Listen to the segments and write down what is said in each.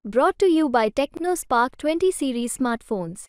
Brought to you by TechnoSpark 20 series smartphones.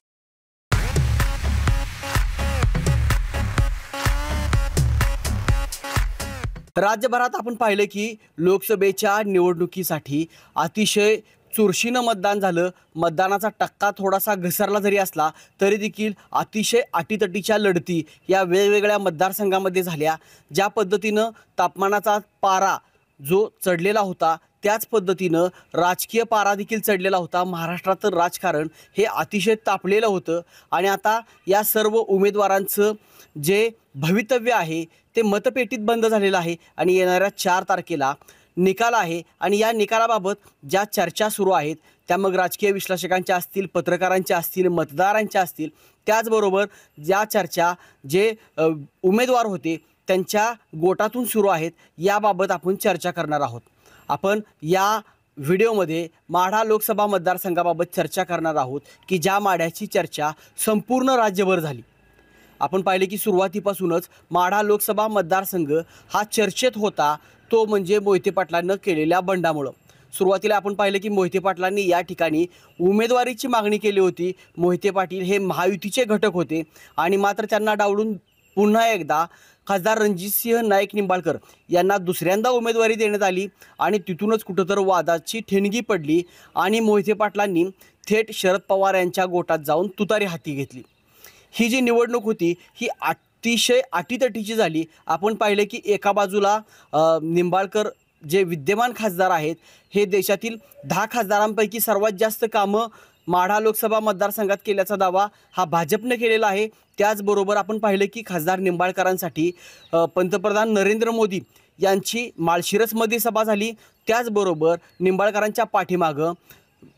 राज्यभरात आपण पाहिलं की लोकसभेच्या निवडणुकीसाठी अतिशय चुरशीनं मतदान झालं। मतदानाचा टक्का थोडासा घसरला जरी असला तरी देखील अतिशय अटीतटीच्या लढती या वेगवेगळ्या मतदारसंघामध्ये झाल्या। ज्या पद्धतीनं तापमानाचा पारा जो चढलेला होता त्याच पद्धतीनं राजकीय पारा देखील चढलेला होता। महाराष्ट्राचं राजकारण हे अतिशय तापलेलं होतं आणि आता या सर्व उमेदवारांचं जे भवितव्य आहे ते मतपेटीत बंद झालेलं आहे आणि येणाऱ्या 4 तारखेला निकाल आहे आणि या निकालाबाबत ज्या चर्चा सुरू आहेत त्या मग राजकीय विश्लेषकांच्या असतील, पत्रकारांच्या असतील, मतदारांच्या असतील, त्याचबरोबर ज्या चर्चा जे उमेदवार होते त्यांच्या गोटातून सुरू आहेत याबाबत आपण चर्चा करणार आहोत। आपण या व्हिडिओमध्ये माढा लोकसभा मतदारसंघाबाबत चर्चा करणार आहोत की ज्या माढ्याची चर्चा संपूर्ण राज्यभर झाली। आपण पाहिले की सुरुवातीपासूनच माढा लोकसभा मतदारसंघ हा चर्चेत होता, तो म्हणजे मोहिते पाटलांना केलेल्या बंडामुळे। सुरुवातीला आपण पाहिले की मोहिते पाटलांनी या ठिकाणी उमेदवारीची मागणी केली होती। मोहिते पाटील हे महायुतीचे घटक होते आणि मात्र त्यांना डावलून पुन्हा एकदा खासदार रणजितसिंह नाईक निंबाळकर यांना दुसऱ्यांदा उमेदवारी देण्यात आली आणि तिथूनच कुठंतरी वादाची ठिणगी पडली आणि मोहिते पाटलांनी थेट शरद पवार यांच्या गोटात जाऊन तुतारी हाती घेतली। ही जी निवडणूक होती ही अतिशय अटीतटीची झाली। आपण पाहिले की एका बाजूला निंबाळकर जे विद्यमान खासदार आहेत हे देशातील 10 खासदारांपैकी सर्वात जास्त कामं माढा लोकसभा मतदारसंघात केल्याचा दावा हा भाजपने केलेला आहे। त्याचबरोबर आपण पाहिले की खासदार निंबाळकरांसाठी पंतप्रधान नरेंद्र मोदी यांची माळशिरसमध्ये सभा झाली। त्याचबरोबर निंबाळकरांच्या पाठीमागं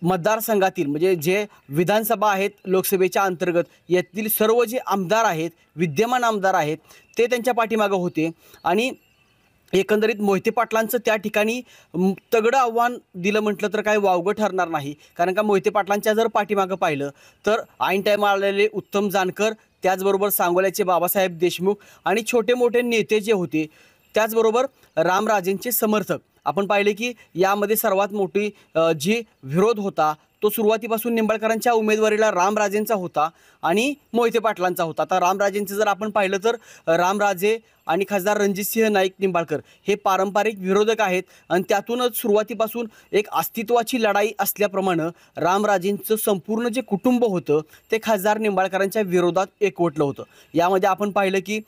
मतदारसंघातील म्हणजे जे विधानसभा आहेत लोकसभेच्या अंतर्गत यातील सर्व जे आमदार आहेत, विद्यमान आमदार आहेत ते त्यांच्या पाठीमागं होते आणि एकंदरीत मोहिते पाटलांचं त्या ठिकाणी तगडं आव्हान दिलं म्हटलं तर काय वावगं ठरणार नाही। कारण का मोहिते पाटलांच्या जर पाठीमागं पाहिलं तर ऐन टाईम आलेले उत्तम जानकर, त्याचबरोबर सांगोल्याचे बाबासाहेब देशमुख आणि छोटे मोठे नेते जे होते, त्याचबरोबर रामराजेंचे समर्थक। आपण पाहिले की यामध्ये सर्वात मोठी जी विरोध होता तो सुरुवातीपासून निंबाळकरांच्या उमेदवारीला रामराजेंचा होता आणि मोहिते पाटलांचा होता। आता रामराजेंचं जर आपण पाहिलं तर रामराजे आणि खासदार रणजितसिंह नाईक निंबाळकर हे पारंपरिक विरोधक आहेत आणि त्यातूनच सुरुवातीपासून एक अस्तित्वाची लढाई असल्याप्रमाणे रामराजेंचं संपूर्ण जे कुटुंब होतं ते खासदार निंबाळकरांच्या विरोधात एकवटलं होतं। यामध्ये आपण पाहिलं की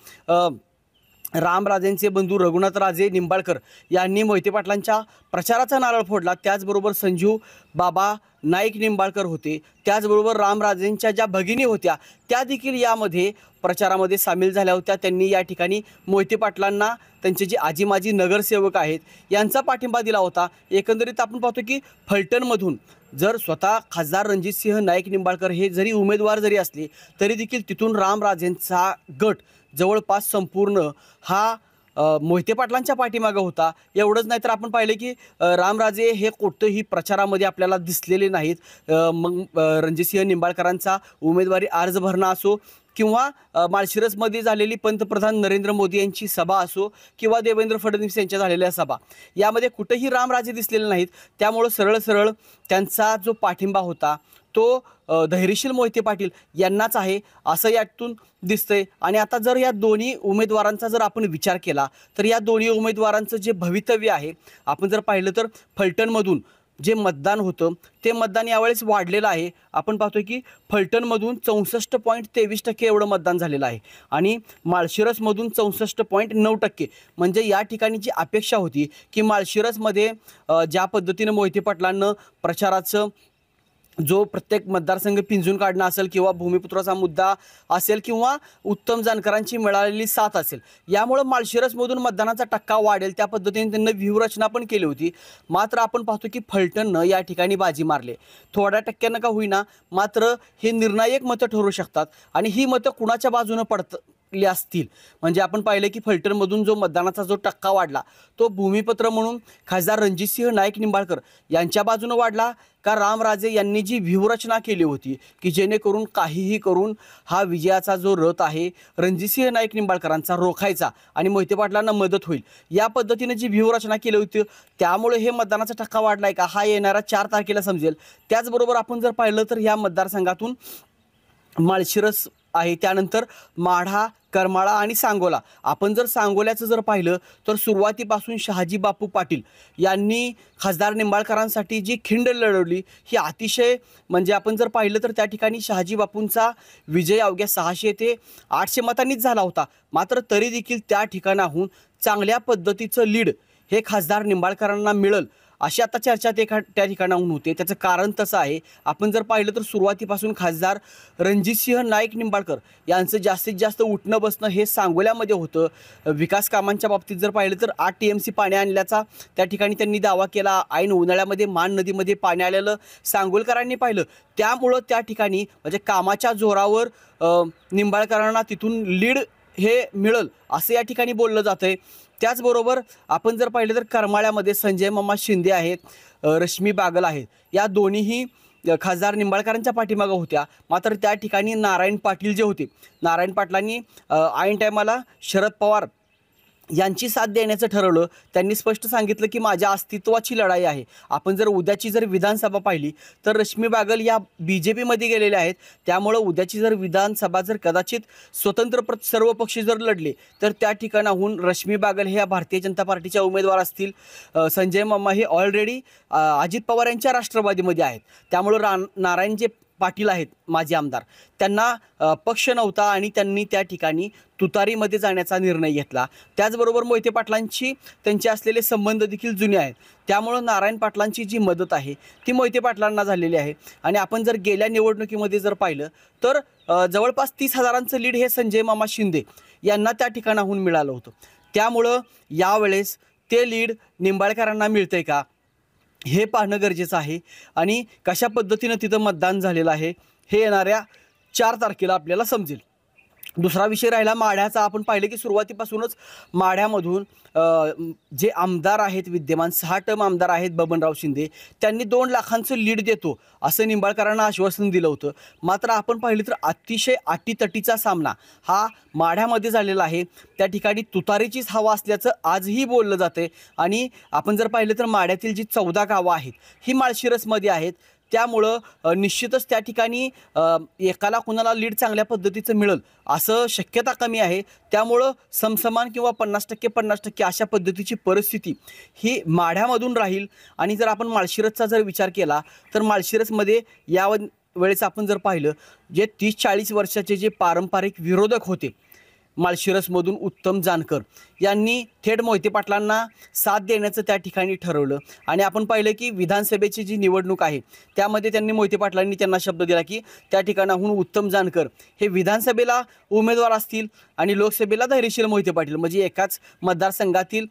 रामराजेंचे बंधू रघुनाथराजे निंबाळकर यांनी मोहिते पाटलांच्या प्रचाराचा नारळ फोडला। त्याचबरोबर संजीव बाबा नाईक निंबाळकर होते, त्याचबरोबर रामराजेंच्या ज्या भगिनी होत्या त्या देखील यामध्ये प्रचारामध्ये सामील झाल्या होत्या। त्यांनी या ठिकाणी मोहिते पाटलांना त्यांचे जे आजी माजी नगरसेवक आहेत यांचा पाठिंबा दिला होता। एकंदरीत आपण पाहतो की फलटणमधून जर स्वतः खासदार रणजितसिंह नाईक निंबाळकर हे जरी उमेदवार जरी असले तरी देखील तिथून रामराजेंचा गट जवळपास संपूर्ण हा मोहिते पाटलांच्या पाठीमागं होता। एवढंच नाही तर आपण पाहिले की रामराजे हे कोणत्याही प्रचारामध्ये आपल्याला दिसलेले नाहीत। मग रणजितसिंह निंबाळकरांचा उमेदवारी अर्ज भरणं असो किंवा माळशिरसमध्ये झालेली पंतप्रधान नरेंद्र मोदी यांची सभा असो किंवा देवेंद्र फडणवीस यांच्या झालेल्या सभा, यामध्ये कुठेही रामराजे दिसलेले नाहीत। त्यामुळं सरळ सरळ त्यांचा जो पाठिंबा होता तो धैर्यशील मोहिते पाटील यांनाच आहे असं यातून दिसतंय। आणि आता जर या दोन्ही उमेदवारांचा जर आपण विचार केला तर या दोन्ही उमेदवारांचं जे भवितव्य आहे आपण जर पाहिलं तर फलटणमधून जे मतदान होतं ते मतदान यावेळेस वाढलेलं आहे। आपण पाहतोय की फलटणमधून 64.23% एवढं मतदान झालेलं आहे आणि माळशिरसमधून 64.9%। म्हणजे या ठिकाणी जी अपेक्षा होती की माळशिरसमध्ये ज्या पद्धतीनं मोहिते पाटलांना प्रचाराचं जो प्रत्येक मतदारसंघ पिंजून काढणं असेल किंवा भूमिपुत्राचा मुद्दा असेल किंवा उत्तम जानकरांची मिळालेली साथ असेल, यामुळे माळशिरसमधून मतदानाचा टक्का वाढेल त्या पद्धतीने त्यांनी व्यूहरचना पण केली होती। मात्र आपण पाहतो की फलटणनं या ठिकाणी बाजी मारले, थोड्या टक्क्यानं का होईना मात्र हे निर्णायक मतं ठरू शकतात आणि ही मतं कुणाच्या बाजूनं वाढले असतील, म्हणजे आपण पाहिलं की फलटणमधून जो मतदानाचा जो टक्का वाढला तो भूमिपत्र म्हणून खासदार रणजितसिंह नाईक निंबाळकर यांच्या बाजूने वाढला का रामराजे यांनी जी व्यूहरचना केली होती की जेणेकरून काहीही करून हा विजयाचा जो रथ आहे रणजितसिंह नाईक निंबाळकरांचा रोखायचा आणि मोहिते पाटलांना मदत होईल, या पद्धतीने जी व्यूहरचना केली होती त्यामुळे हे मतदानाचा टक्का वाढलाय का हा येणाऱ्या 4 तारखेला समजेल. त्याचबरोबर आपण जर पाहिलं तर या मतदारसंघातून माळशिरस आहे, त्यानंतर माढा, करमाळा आणि सांगोला. आपण जर सांगोल्याचं जर पाहिलं तर सुरुवातीपासून शहाजी बापू पाटील यांनी खासदार निंबाळकरांसाठी जी खिंड लढवली ही अतिशय, म्हणजे आपण जर पाहिलं तर त्या ठिकाणी शहाजी बापूंचा विजय अवघ्या 600 ते 800 मतांनीच झाला होता. मात्र तरी देखील त्या ठिकाणाहून चांगल्या पद्धतीचं लीड हे खासदार निंबाळकरांना मिळेल अशी आता चर्चा त्या ठिकाणाहून होते. त्याचं कारण तसं आहे, आपण जर पाहिलं तर सुरुवातीपासून खासदार रणजितसिंह नाईक निंबाळकर यांचं जास्तीत जास्त उठणं बसणं हे सांगोल्यामध्ये होतं. विकास कामांच्या बाबतीत जर पाहिलं तर 8 TMC पाणी आणल्याचा त्या ठिकाणी त्यांनी दावा केला. ऐन उन्हाळ्यामध्ये मान नदीमध्ये पाणी आलेलं सांगोलकरांनी पाहिलं. त्यामुळं त्या ठिकाणी म्हणजे कामाच्या जोरावर निंबाळकरांना तिथून लीड हे मिळेल असं या ठिकाणी बोललं जातं आहे. त्याचबरोबर आपण जर पाहिलं तर करमाळ्यामध्ये संजय मामा शिंदे आहेत, रश्मी बागल आहेत, या दोन्हीही खासदार निंबाळकरांच्या पाठीमागं होत्या. मात्र त्या ठिकाणी नारायण पाटील जे होते, नारायण पाटलांनी ऐन टायमाला शरद पवार यांची साथ देण्याचं ठरवलं. त्यांनी स्पष्ट सांगितलं की माझ्या अस्तित्वाची लढाई आहे. आपण जर उद्याची जर विधानसभा पाहिली तर रश्मी बागल या BJPमध्ये गेलेल्या आहेत. त्यामुळं उद्याची जर विधानसभा जर कदाचित स्वतंत्र सर्व पक्ष जर लढले तर त्या ठिकाणाहून रश्मी बागल हे भारतीय जनता पार्टीच्या उमेदवार असतील. संजय मामा हे ऑलरेडी अजित पवार यांच्या राष्ट्रवादीमध्ये आहेत. त्यामुळं नारायण जे पाटील आहेत माजी आमदार, त्यांना पक्ष नव्हता आणि त्यांनी त्या ठिकाणी तुतारीमध्ये जाण्याचा निर्णय घेतला. त्याचबरोबर मोहिते पाटलांची त्यांचे असलेले संबंध देखील जुने आहेत. त्यामुळं नारायण पाटलांची जी मदत आहे ती मोहिते पाटलांना झालेली आहे. आणि आपण जर गेल्या निवडणुकीमध्ये जर पाहिलं तर जवळपास 30,000चं लीड हे संजय मामा शिंदे यांना त्या ठिकाणाहून मिळालं होतं. त्यामुळं यावेळेस ते लीड निंबाळकरांना मिळतंय का हे पाहणं गरजेचं आहे आणि कशा पद्धतीनं तिथं मतदान झालेलं आहे हे येणाऱ्या 4 तारखेला आपल्याला समजेल. दुसरा विषय राहिला माढ्याचा. आपण पाहिलं की सुरुवातीपासूनच माढ्यामधून जे आमदार आहेत विद्यमान 6 टर्म आमदार आहेत बबनराव शिंदे, त्यांनी 2 लाखांचं लीड देतो असं निंबाळकरांना आश्वासन दिलं होतं. मात्र आपण पाहिलं तर अतिशय अटीतटीचा सामना हा माढ्यामध्ये झालेला आहे. त्या ठिकाणी तुतारीचीच हवा असल्याचं आजही बोललं जातं. आणि आपण जर पाहिलं तर माढ्यातील जी 14 गावं आहेत ही माळशिरसमध्ये आहेत. त्यामुळं निश्चितच त्या ठिकाणी एकाला कुणाला लीड चांगल्या पद्धतीचं मिळेल असं शक्यता कमी आहे. त्यामुळं समसमान किंवा 50% अशा पद्धतीची परिस्थिती ही माढ्यामधून राहील. आणि जर आपण माळशिरसचा जर विचार केला तर माळशिरसमध्ये या वेळेस आपण जर पाहिलं जे 30-40 वर्षाचे जे पारंपरिक विरोधक होते माळशिरसमधून उत्तम जानकर यांनी थेट मोहिते पाटलांना साथ देण्याचं त्या ठिकाणी ठरवलं. आणि आपण पाहिलं की विधानसभेची जी निवडणूक आहे त्यामध्ये त्यांनी मोहिते पाटलांनी त्यांना शब्द दिला की त्या ठिकाणाहून उत्तम जानकर हे विधानसभेला उमेदवार असतील आणि लोकसभेला धैर्यशील मोहिते पाटील, म्हणजे एकाच मतदारसंघातील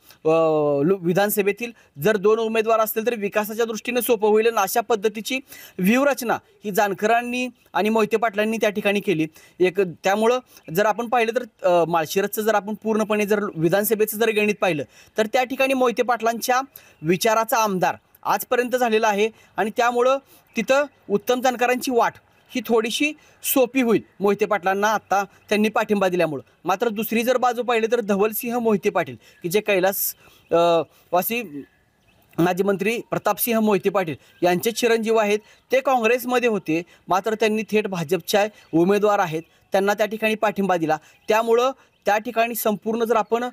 विधानसभेतील जर 2 उमेदवार असतील तर विकासाच्या दृष्टीने सोपं होईल. आणि अशा पद्धतीची व्यूहरचना ही जानकरांनी आणि मोहिते पाटलांनी त्या ठिकाणी केली. त्यामुळं जर आपण पाहिलं तर माळशिरसचं जर आपण पूर्णपणे जर विधानसभेचं जर गणित पाहिलं तर त्या ठिकाणी मोहिते पाटलांच्या विचाराचा आमदार आजपर्यंत झालेला आहे. आणि त्यामुळं तिथं उत्तम जानकरांची वाट ही थोडीशी सोपी होईल मोहिते पाटलांना आत्ता त्यांनी पाठिंबा दिल्यामुळं. मात्र दुसरी जर बाजू पाहिली तर धवलसिंह मोहिते पाटील की जे कैलास वासी माजी मंत्री प्रतापसिंह मोहिते पाटील यांचे चिरंजीव आहेत, ते काँग्रेसमध्ये होते. मात्र त्यांनी थेट भाजपच्या उमेदवार आहेत, त्यांना त्या ठिकाणी पाठिंबा दिला. त्यामुळं त्या ठिकाणी संपूर्ण जर आपण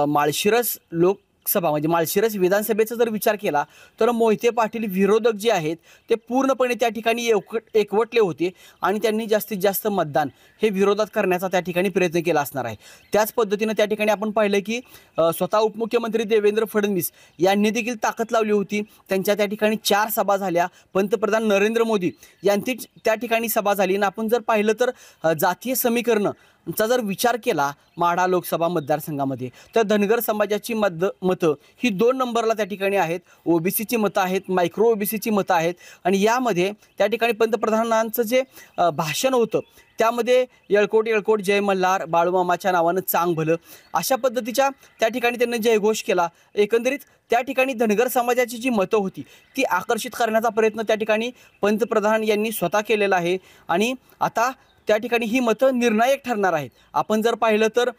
माळशिरस लोकसभा म्हणजे माळशिरस विधानसभेचा जर विचार केला तर मोहिते पाटील विरोधक जे आहेत ते पूर्णपणे त्या ठिकाणी एकवटले होते आणि त्यांनी जास्तीत जास्त मतदान हे विरोधात करण्याचा त्या ठिकाणी प्रयत्न केला असणार आहे. त्याच पद्धतीनं त्या ठिकाणी आपण पाहिलं की स्वतः उपमुख्यमंत्री देवेंद्र फडणवीस यांनी देखील ताकद लावली होती. त्यांच्या त्या ठिकाणी 4 सभा झाल्या. पंतप्रधान नरेंद्र मोदी यांची त्या ठिकाणी सभा झाली. आणि आपण जर पाहिलं तर जातीय समीकरणं चा जर विचार केला माढा लोकसभा मतदारसंघामध्ये, तर धनगर समाजाची मतं ही 2 नंबरला त्या ठिकाणी आहेत. ओबीसीची मतं आहेत, मायक्रो ओबीसीची मतं आहेत आणि यामध्ये त्या ठिकाणी पंतप्रधानांचं जे भाषण होतं त्यामध्ये येळकोट येळकोट जय मल्हार, बाळूमामाच्या नावानं चांग भलं, अशा पद्धतीच्या त्या ठिकाणी त्यांनी जयघोष केला. एकंदरीत त्या ठिकाणी धनगर समाजाची जी मतं होती ती आकर्षित करण्याचा प्रयत्न त्या ठिकाणी पंतप्रधान यांनी स्वतः केलेला आहे आणि आता त्या ठिकाणी ही मतं निर्णायक ठरणार आहेत. आपण जर पाहिलं तर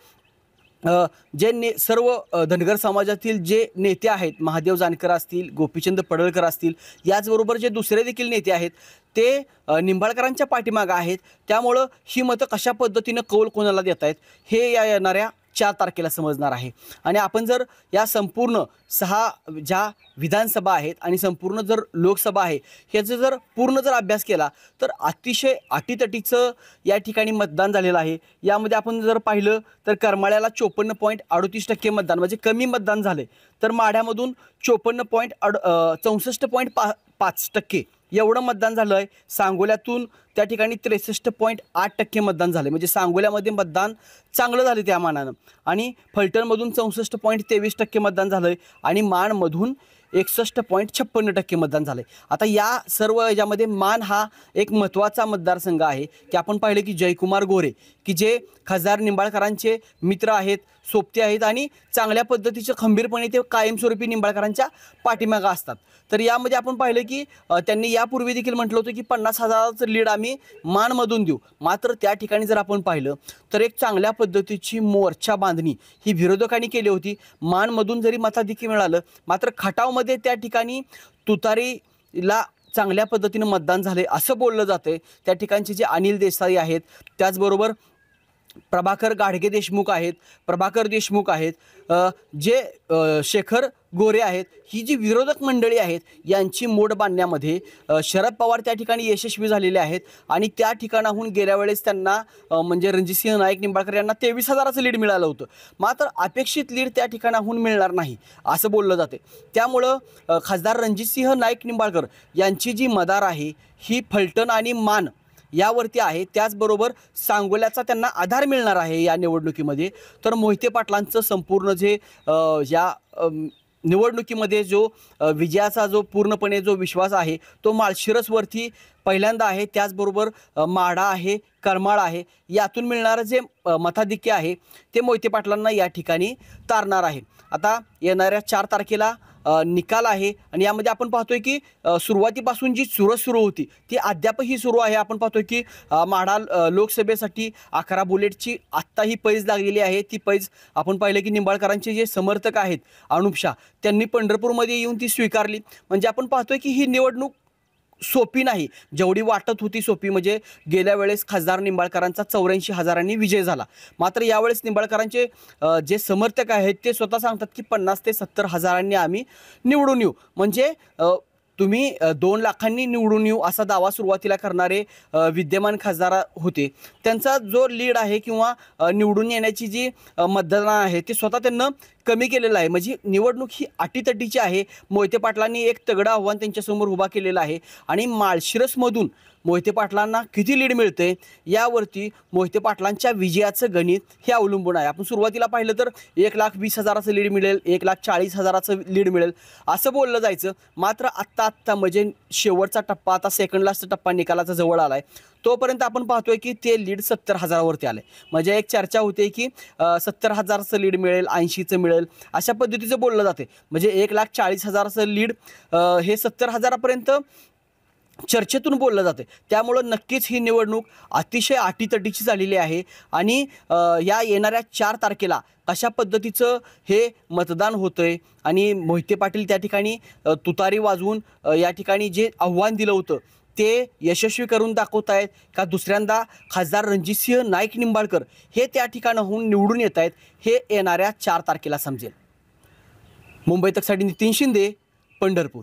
जे सर्व धनगर समाजातील जे नेते आहेत, महादेव जानकर असतील, गोपीचंद पडळकर असतील, याचबरोबर जे दुसरे देखील नेते आहेत ते निंबाळकरांच्या पाठीमागं आहेत. त्यामुळं ही मतं कशा पद्धतीनं कौल कोणाला देत आहेत हे या येणाऱ्या 4 तारखेला समजणार आहे. आणि आपण जर या संपूर्ण 6 ज्या विधानसभा आहेत आणि संपूर्ण जर लोकसभा आहे ह्याचा जर पूर्ण जर अभ्यास केला तर अतिशय अटीतटीचं या ठिकाणी मतदान झालेलं आहे. यामध्ये आपण जर पाहिलं तर करमाळ्याला 54.38% मतदान म्हणजे कमी मतदान झाले, तर माढ्यामधून 64.5% एवढं मतदान झालं आहे. सांगोल्यातून त्या ठिकाणी 63.8% मतदान झाले, म्हणजे सांगोल्यामध्ये मतदान चांगलं झालं त्या मानानं. आणि फलटणमधून 64.23% मतदान झालं आहे आणि माणमधून 61.56% मतदान झालं आहे. आता या सर्व याच्यामध्ये मान हा एक महत्त्वाचा मतदारसंघ आहे की आपण पाहिलं की जयकुमार गोरे की जे खासदार निंबाळकरांचे मित्र आहेत, सोबते आहेत आणि चांगल्या पद्धतीचं खंबीरपणे ते कायमस्वरूपी निंबाळकरांच्या पाठीमागं असतात. तर यामध्ये आपण पाहिलं की त्यांनी यापूर्वी देखील म्हटलं होतं की 50,000चं लीड आम्ही मानमधून देऊ. मात्र त्या ठिकाणी जर आपण पाहिलं तर एक चांगल्या पद्धतीची मोर्चा बांधणी ही विरोधकांनी केली होती. मानमधून जरी मताधिक्य मिळालं, मात्र खटावमध्ये त्या ठिकाणी तुतारीला चांगल्या पद्धतीनं मतदान झाले असं बोललं जातं आहे. त्या ठिकाणचे जे अनिल देसाई आहेत, त्याचबरोबर प्रभाकर गाडगे देशमुख आहेत, प्रभाकर देशमुख आहेत, जे शेखर गोरे आहेत, ही जी विरोधक मंडळी आहेत यांची मोड बांधण्यामध्ये शरद पवार त्या ठिकाणी यशस्वी झालेले आहेत. आणि त्या ठिकाणाहून गेल्या वेळेस त्यांना म्हणजे रणजितसिंह नाईक निंबाळकर यांना 23,000चं लीड मिळालं होतं. मात्र अपेक्षित लीड त्या ठिकाणाहून मिळणार नाही असं बोललं जाते. त्यामुळं खासदार रणजितसिंह नाईक निंबाळकर यांची जी मदार आहे ही फलटण आणि मान यावरती आहे. त्याचबरोबर सांगोल्याचा त्यांना आधार मिळणार आहे या निवडणुकीमध्ये. तर मोहिते पाटलांचं संपूर्ण जे या निवडणुकीमध्ये जो विजयाचा जो पूर्णपणे जो विश्वास आहे तो माळशिरसवरती पहिल्यांदा आहे. त्याचबरोबर माढा आहे, करमाळ आहे, यातून मिळणारं जे मताधिक्य आहे ते मोहिते पाटलांना या ठिकाणी तारणार आहे. आता येणाऱ्या 4 तारखेला निकाल आहे आणि यामध्ये आपण पाहतोय की सुरुवातीपासून जी चुरस सुरू होती ती अद्यापही सुरू आहे. आपण पाहतोय की माढा लोकसभेसाठी 11 बुलेटची आत्ताही पैज लागलेली आहे. ती पैज आपण पाहिलं की निंबाळकरांचे जे समर्थक आहेत अनुप शाह त्यांनी पंढरपूरमध्ये येऊन ती स्वीकारली. म्हणजे आपण पाहतोय की ही निवडणूक सोपी नाही, जेवढी वाटत होती सोपी. म्हणजे गेल्या वेळेस खासदार निंबाळकरांचा 84,000 विजय झाला, मात्र यावेळेस निंबाळकरांचे जे समर्थक आहेत ते स्वतः सांगतात की 50,000 ते 70,000 आम्ही निवडून येऊ. म्हणजे तुम्ही 2 लाखांनी निवडून येऊ असा दावा सुरुवातीला करणारे विद्यमान खासदार होते. त्यांचा जो लीड आहे किंवा निवडून येण्याची जी मतदान आहे ते स्वतः त्यांना कमी केलेलं आहे. म्हणजे निवडणूक ही अटीतटीची आहे. मोहिते पाटलांनी एक तगडं आव्हान त्यांच्यासमोर उभा केलेलं आहे आणि माळशिरसमधून मोहिते पाटलांना किती लीड मिळते यावरती मोहिते पाटलांच्या विजयाचं गणित हे अवलंबून आहे. आपण सुरुवातीला पाहिलं तर 1,20,000चं लीड मिळेल, 1,40,000चं लीड मिळेल असं बोललं जायचं. मात्र आत्ता म्हणजे शेवटचा टप्पा, आता सेकंड लास्टचा टप्पा निकालाचा जवळ आला आहे, तोपर्यंत आपण पाहतोय की ते लीड 70,000वरती आलं आहे. म्हणजे एक चर्चा होते की 70,000चं लीड मिळेल, 80चं मिळेल अशा पद्धतीचं बोललं जाते. म्हणजे 1,40,000चं लीड हे 70,000पर्यंत चर्चेतून बोललं जाते. त्यामुळं नक्कीच ही निवडणूक अतिशय अटीतटीची झालेली आहे. आणि या येणाऱ्या 4 तारखेला कशा पद्धतीचं हे मतदान होतं आहे आणि मोहिते पाटील त्या ठिकाणी तुतारी वाजवून या ठिकाणी जे आव्हान दिलं होतं ते यशस्वी करून दाखवत आहेत का दुसऱ्यांदा खासदार रणजितसिंह नाईक निंबाळकर हे त्या ठिकाणाहून निवडून येत आहेत हे येणाऱ्या 4 तारखेला समजेल. मुंबई तकसाठी नितीन शिंदे, पंढरपूर.